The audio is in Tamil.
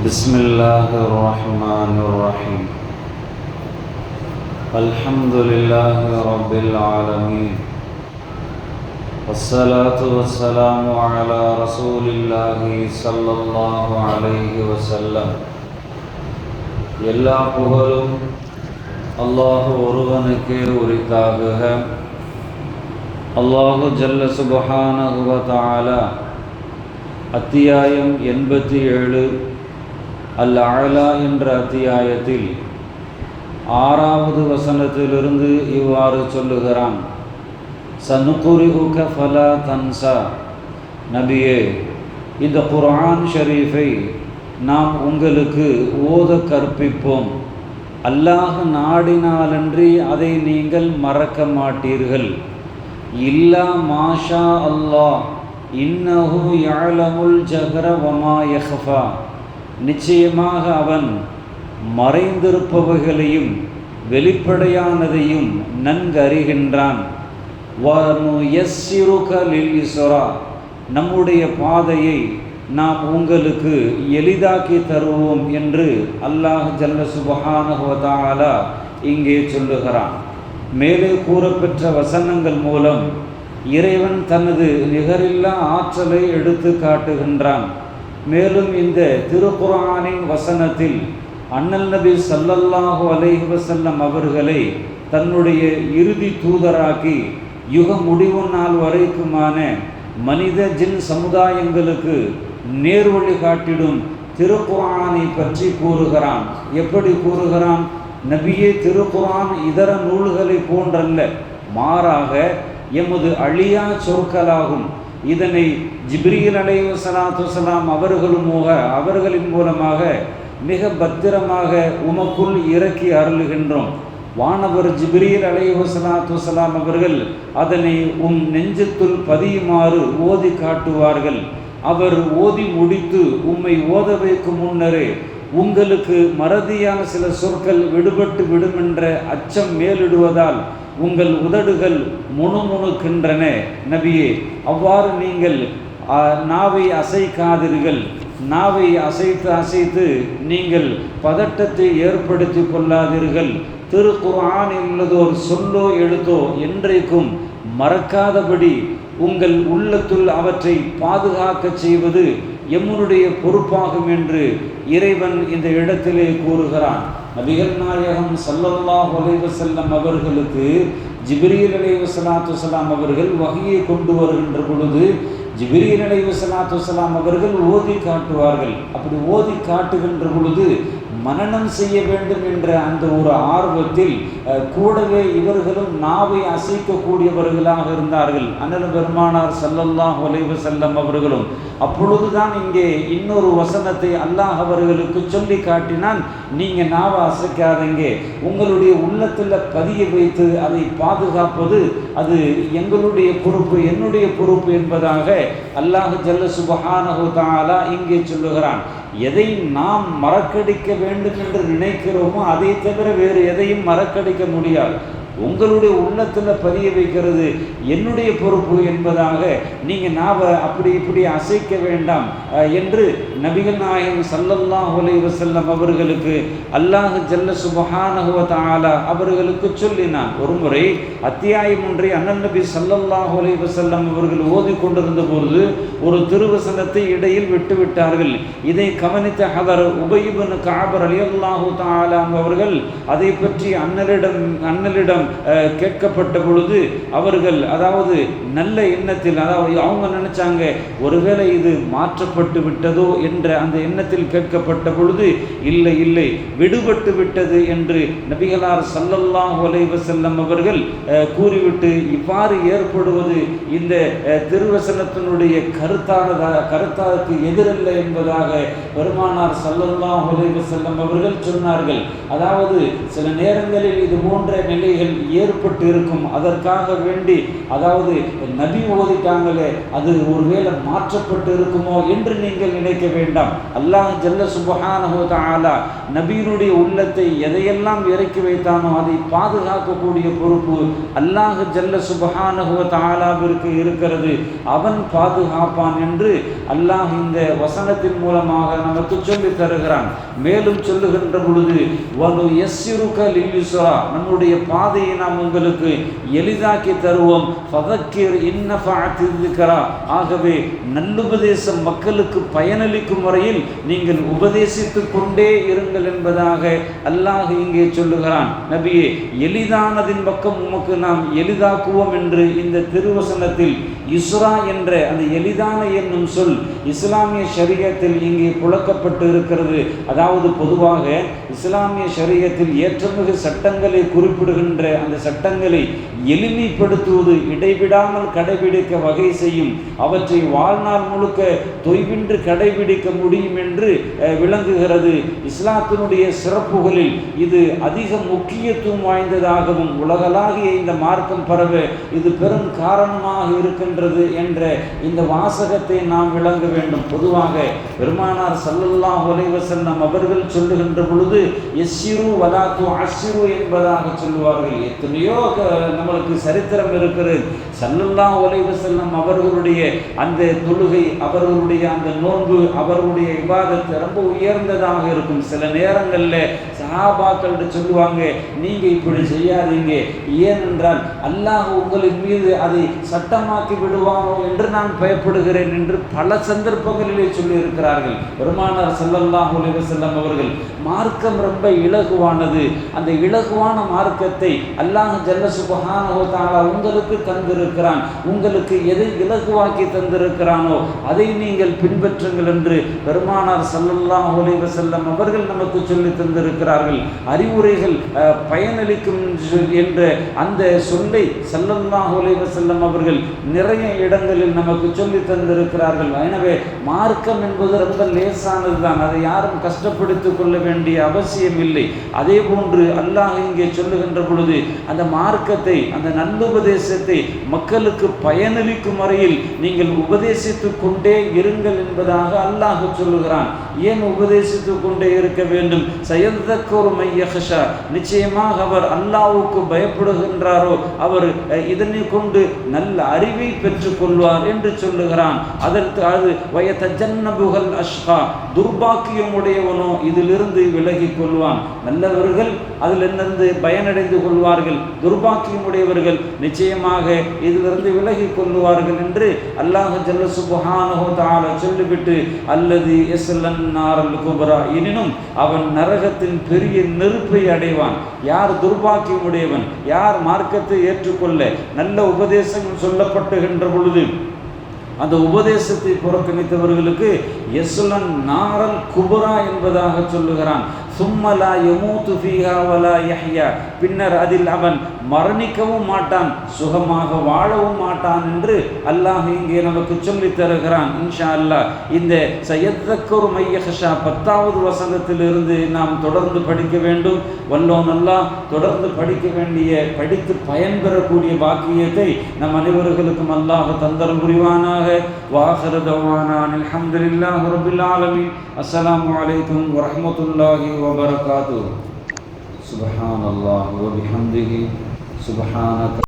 بسم الله الرحمن الرحيم الحمد لله رب العالمين والصلاة والسلام على رسول الله صلى الله عليه وسلم. எல்லா புகழும் அல்லாஹ் ஒருவனுக்கே உரித்தாகுக. அல்லாஹு ஜல்ல சுப்ஹானஹு வ தஆலா அத்தியாயம் 87 அல் அலா என்ற அத்தியாயத்தில் 6வது வசனத்திலிருந்து இவ்வாறு சொல்லுகிறான். சனுகுரிஹுக ஃபலா தன்சா, நபியே, இந்த குர்ஆன் ஷரீஃபை நாம் உங்களுக்கு ஓத கற்பிப்போம். அல்லாஹ் நாடினாலன்றி அதை நீங்கள் மறக்க மாட்டீர்கள். இல்லா மாஷா அல்லாஹ் இன்னஹு யஅலமுல் ஜஹர வமா யஹ்ஃபா, நிச்சயமாக அவன் மறைந்திருப்பவைகளையும் வெளிப்படையானதையும் நன்கறிகின்றான். வனுயஸ்ஸிருக லில் யுஸ்ரா, நம்முடைய பாதையை நாம் உங்களுக்கு எளிதாக்கி தருவோம் என்று அல்லாஹ் ஜல்ல சுப்ஹானஹு வ தஆலா இங்கே சொல்லுகிறான். மேலே கூறப்பெற்ற வசனங்கள் மூலம் இறைவன் தனது நிகரில்லா ஆற்றலை எடுத்து காட்டுகின்றான். மேலும் இந்த திருக்குர்ஆனின் வசனத்தில் அண்ணல் நபி ஸல்லல்லாஹு அலைஹி வஸல்லம் அவர்களை தன்னுடைய இறுதி தூதராக்கி யுக முடிவு நாள் வரைக்குமான மனித ஜின் சமுதாயங்களுக்கு நேர்வழி காட்டிடும் திருக்குர்ஆனை பற்றி கூறுகிறான். எப்படி கூறுகிறான்? நபியே, திருக்குர்ஆன் இதர நூல்களை போன்றல்ல, மாறாக எமது அழியா சொற்களாகும். இதனை ஜிப்ரீல் அலைஹிஸ்ஸலாத்து வஸ்ஸலாம் அவர்களின் மூலமாக மிக பத்திரமாக உமக்குள் இறக்கி அருளுகின்றோம். வானவர் ஜிப்ரீல் அலைஹிஸ்ஸலாத்து வஸ்ஸலாம் அவர்கள் அதனை நெஞ்சத்துள் பதியுமாறு ஓதி காட்டுவார்கள். அவர் ஓதி முடித்து உம்மை ஓத வைக்கும் முன்னரே உங்களுக்கு மறதியான சில சொற்கள் விடுபட்டு விடுமென்ற அச்சம் மேலிடுவதால் உங்கள் உதடுகள் முணுமுணுக்கின்றன. நபியே, அவ்வாறு நீங்கள் நாவை அசைக்காதீர்கள். நாவை அசைத்து நீங்கள் பதட்டத்தை ஏற்படுத்தி கொள்ளாதீர்கள். திருக்குர்ஆனில் உள்ளதோர் சொல்லோ எழுத்தோ என்றைக்கும் மறக்காதபடி உங்கள் உள்ளத்துள் அவற்றை பாதுகாக்க செய்வது எம்முடைய பொறுப்பாகும் என்று இறைவன் இந்த இடத்திலே கூறுகிறான். நபிகள் நாயகம் ஸல்லல்லாஹு அலைஹி வஸல்லம் அவர்களுக்கு ஜிப்ரீல் அலைஹிஸ்ஸலாத்து வஸ்ஸலாம் அவர்கள் வஹீயை கொண்டு வருகின்ற பொழுது ஜிப்ரீல் அலைஹிஸ்ஸலாத்து வஸ்ஸலாம் அவர்கள் ஓதி காட்டுவார்கள். அப்படி ஓதி காட்டுகின்ற பொழுது மனனம் செய்ய வேண்டும் என்ற அந்த ஒரு ஆர்வத்தில் கூடவே இவர்களும் நாவை அசைக்கக்கூடியவர்களாக இருந்தார்கள். அண்ணல் பெருமானார் ஸல்லல்லாஹு அலைஹி வஸல்லம் அவர்களும் அப்பொழுதுதான் இங்கே இன்னொரு வசனத்தை அல்லாஹ் அவர்களுக்கு சொல்லி காட்டினான். நீங்கள் நாவை அசைக்காதீங்க, உங்களுடைய உள்ளத்தில் பதிய வைத்து அதை பாதுகாப்பது அது எங்களுடைய பொறுப்பு, என்னுடைய பொறுப்பு என்பதாக அல்லாஹ் ஜல்ல சுப்ஹானஹு வ தஆலா இங்கே சொல்லுகிறான். எதை நாம் மறக்கடிக்க வேண்டும் என்று நினைக்கிறோமோ அதை தவிர வேறு எதையும் மறக்கடிக்க முடியாது. உங்களுடைய உள்ளத்தில் பதிய வைக்கிறது என்னுடைய பொறுப்பு என்பதாக நீங்கள் நாவை அப்படி இப்படி அசைக்க வேண்டாம் என்று நபிகள் நாயகம் ஸல்லல்லாஹு அலைஹி வஸல்லம் அவர்களுக்கு அல்லாஹ் ஜல்ல சுப்ஹானஹு வ தஆலா அவர்களுக்கு சொல்லினான். ஒருமுறை அத்தியாயம் ஒன்றை அண்ணல் நபி ஸல்லல்லாஹு அலைஹி வஸல்லம் அவர்கள் ஓதி கொண்டிருந்த பொழுது ஒரு திருவசனத்தை இடையில் விட்டுவிட்டார்கள். இதை கவனித்த ஹதர் உபய் இப்னு கஅப் ரலியல்லாஹு தஆலா அவர்கள் அதை பற்றி அண்ணலிடம் கேட்கப்பட்ட பொழுது அவர்கள் அதாவது நல்ல எண்ணத்தில், அதாவது அவங்க நினைச்சாங்க ஒருவேளை இது மாற்றப்பட்டு விட்டதோ என்ற அந்த எண்ணத்தில் கேட்கப்பட்ட பொழுது இல்லை விடுபட்டு விட்டது என்று நபிகளார் ஸல்லல்லாஹு அலைஹி வஸல்லம் அவர்கள் கூறிவிட்டு இவ்வாறு ஏற்படுவது இந்த திருவசனத்தினுடைய கருத்தாருக்கு எதிரல்ல என்பதாக பெருமானார் ஸல்லல்லாஹு அலைஹி வஸல்லம் அவர்கள் சொன்னார்கள். அதாவது சில நேரங்களில் இது போன்ற நிலைகள் ஏற்பட்டு இருக்கும். அதற்காக வேண்டி அதாவது நபி ஓதிட்டாங்களே, அது ஒருவேளை மாற்றப்பட்டு இருக்குமோ என்று நீங்கள் நினைக்க வேண்டாம். அல்லாஹ் ஜல்ல சுப்ஹானஹு வ தஆலா நபியினுடைய உள்ளத்தை எதையெல்லாம் இறக்கி வைத்தானோ அதை பாதுகாக்கக்கூடிய பொறுப்பு அல்லாஹ் ஜல்ல சுப்ஹானஹு வ தஆலாவிற்கு இருக்கிறது. அவன் பாதுகாப்பான் என்று அல்லாஹ் இந்த வசனத்தின் மூலமாக நமக்கு சொல்லி தருகிறான். மேலும் சொல்லுகின்ற பொழுது வனு யஸ்ஸிருக லில்யுஸ்ரா, நம்முடைய பாதையை நாம் உங்களுக்கு எளிதாக்கி தருவோம். ஃபதக்கிர் இன் நஃபஅத்தி ذிக்ரா, ஆகவே நல்லுபதேசம் மக்களுக்கு பயனளிக்கும் முறையில் நீங்கள் உபதேசித்து கொண்டே இருங்கள் என்பதாக அல்லாஹ் இங்கே சொல்லுகிறான். நபியே, எளிதானதின் பக்கம் உமக்கு நாம் எளிதாக்குவோம் என்று இந்த திருவசனத்தில் இஸ்ரா என்ற அந்த எளிதான என்னும் சொல் இஸ்லாமிய ஷரியத்தில் இங்கே புழக்கப்பட்டு இருக்கிறது. அதாவது பொதுவாக இஸ்லாமிய ஷரியத்தில் ஏற்றமிகு சட்டங்களை குறிப்பிடுகின்ற அந்த சட்டங்களை எளிமைப்படுத்துவது, இடைவிடாமல் கடைபிடிக்க வகை செய்யும், அவற்றை வாழ்நாள் முழுக்க தொய்வின்றி கடைபிடிக்க முடியும் என்று விளங்குகிறது. இஸ்லாத்தினுடைய சிறப்புகளில் இது அதிக முக்கியத்துவம் வாய்ந்ததாகவும் உலகளாகிய இந்த மார்க்கம் பரவ இது பெரும் காரணமாக இருக்கின்றது என்ற இந்த வாசகத்தை நாம் விளங்க வேண்டும். பொதுவாக பெருமானார் ஸல்லல்லாஹு அலைஹி வஸல்லம் அவர்கள் சொல்லுகின்ற பொழுது யஸ்ஸிரு வலா துஅஸ்ஸிரு என்பதாக சொல்லுவார்கள். எத்தனையோ நம்மளுக்கு சரித்திரம் இருக்கிறது. ஸல்லல்லாஹு அலைஹி வஸல்லம் அவர்களுடைய அந்த தொழுகை, அவர்களுடைய அந்த நோன்பு, அவர்களுடைய இபாதத் ரொம்ப உயர்ந்ததாக இருக்கும். சில நேரங்களில் சஹாபாக்கள் சொல்லுவாங்க, நீங்க இப்படி செய்யாதீங்க, ஏனென்றால் அல்லாஹ் உங்களின் மீது அதை சட்டமாக்கி விடுவானோ என்று நான் பயப்படுகிறேன் என்று பல சந்தர்ப்பங்களிலே சொல்லி இருக்கிறார்கள் பெருமானார் ஸல்லல்லாஹு அலைஹி வஸல்லம் அவர்கள். மார்க்கம் ரொம்ப இலகுவானது. அந்த இலகுவான மார்க்கத்தை அல்லாஹ் ஜல்ல சுப்ஹானஹு வ தஆலா உங்களுக்கு தந்திருக்கிறான். உங்களுக்கு எதை இலகுவாக்கி தந்திருக்கிறானோ அதை நீங்கள் பின்பற்றுங்கள் என்று பெருமானார் ஸல்லல்லாஹு அலைஹி வஸல்லம் அவர்கள் நமக்கு சொல்லி தந்திருக்கிறார்கள். அறிவுரைகள் பயனளிக்கும் என்ற அந்த சொல்லை ஸல்லல்லாஹு அலைஹி வஸல்லம் அவர்கள் நிறைய இடங்களில் நமக்கு சொல்லி தந்திருக்கிறார்கள். எனவே மார்க்கம் என்பது ரொம்ப லேசானது தான். அதை யாரும் கஷ்டப்படுத்திக் கொள்ள வேண்டிய அவசியம் இல்லை. அதே போன்று அல்லாஹ் இங்கே சொல்லுகின்ற பொழுது அந்த மார்க்கத்தை, அந்த நல்லுபதேசத்தை மக்களுக்கு பயனளிக்கும் வரையில் நீங்கள் உபதேசித்து கொண்டே இருங்கள் என்பதாக அல்லாஹ் சொல்லுகிறான். ஏன் உபதேசித்து கொண்டே இருக்க வேண்டும்? சயதக்கரு மை யக்ஷா, நிச்சயமாக அவர் அல்லாஹ்வுக்கு பயப்படுகின்றாரோ அவர் இதனை கொண்டு நல்ல அறிவை பெற்றுக் கொள்வார் என்று சொல்லுகிறான். அதற்கு அது வயதஜன்னபுல் அஷ்கா, துர்பாக்கியமுடையவனோ இதிலிருந்து விலகி கொள்வான். நல்லவர்கள் அதிலிருந்து பயனடைந்து கொள்வார்கள், துர்பாக்கியமுடையவர்கள் நிச்சயமாக இதிலிருந்து விலகி கொள்வார்கள் என்று அல்லாஹ் ஜல்ல சுப்ஹானஹு வ தஆலா சொல்லிவிட்டு அல்லதி யஸ்லன் நாரல் குப்ரா, எனினும் அவன் நரகத்தின் பெரிய நெருப்பை அடைவான். யார் துர்பாக்கியமுடையவன், யார் மார்க்கத்தை ஏற்றுக்கொள்ள நல்ல உபதேசங்கள் சொல்லப்பட்டுகின்ற பொழுது அந்த உபதேசத்தை புறக்கணித்தவர்களுக்கு யஸ்லன் நாரல் குப்ரா என்பதாக சொல்லுகிறான். சும்மலா யமூது ஃபீஹா வலா யஹ்யா, பின்னர் அதில் அவன் மரணிக்கவும் மாட்டான், சுகமாக வாழவும் மாட்டான் என்று அல்லாஹ் இங்கே நமக்கு சொல்லி தருகிறான். இன்ஷா அல்லாஹ் இந்த சயதக்கரு மை யக்ஷா 10வது வசனத்திலிருந்து நாம் தொடர்ந்து படிக்க வேண்டும். வல்லோன் அல்லாஹ் தொடர்ந்து படிக்க வேண்டிய, படித்து பயன்பெறக்கூடிய பாக்கியத்தை நம் அனைவர்களுக்கும் அல்லாஹ் தந்தரும் புரிவானாக. வாஹிரு தஅவானா அல்ஹம்துலில்லாஹி ரப்பில் ஆலமீன். அஸ்ஸலாமு அலைக்கும் வரஹ்மத்துல்லாஹி வபரகாத்துஹு. சுப்ஹானல்லாஹி வபிஹம்திஹி சுப்ஹானக